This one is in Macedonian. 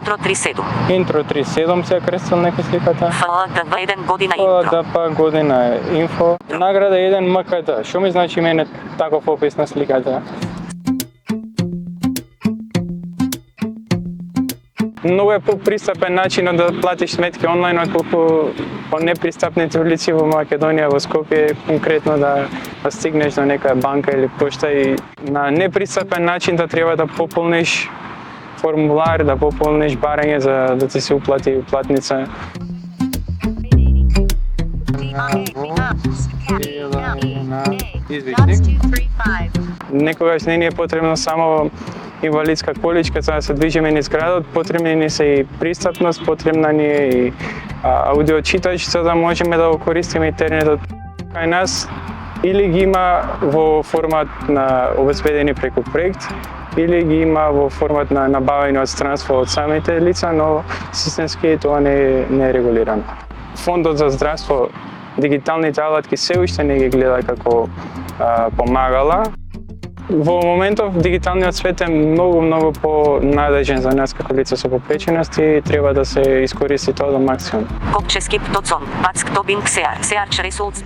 Intro 37. Intro 37 се крестил нека сликата. FDV 1 година intro. ФДП година инфо. Награда 1 МКТ. Што ми значи мене таков опис на сликата? Многу е попристапен начинот да платиш сметки онлайн отколку по непристапните улици во Македонија, во Скопје, конкретно да стигнеш до нека банка или пошта и на непристапен начин да треба да пополниш формулар, да пополниш барање за да ти се уплати уплатница. Некогаш не ни е потребно само инвалидска количка за да се движиме низ градот, потребни ни се и пристапност, потребна ни е и аудиочитач за да можеме да го користиме интернетот. Кај нас или ги има во формат на обезбедени преку проект, или ги има во формат на набавени од странство од самите лица, но системски тоа не е регулирано. Фондот за здравство дигиталните алатки се уште не ги гледа како помагала. Во моментов дигиталниот свет е многу понадежен за нас како лица со попреченост и треба да се искористи тоа до максимум. Kopčeskip.com, Pack Tobing Search Results.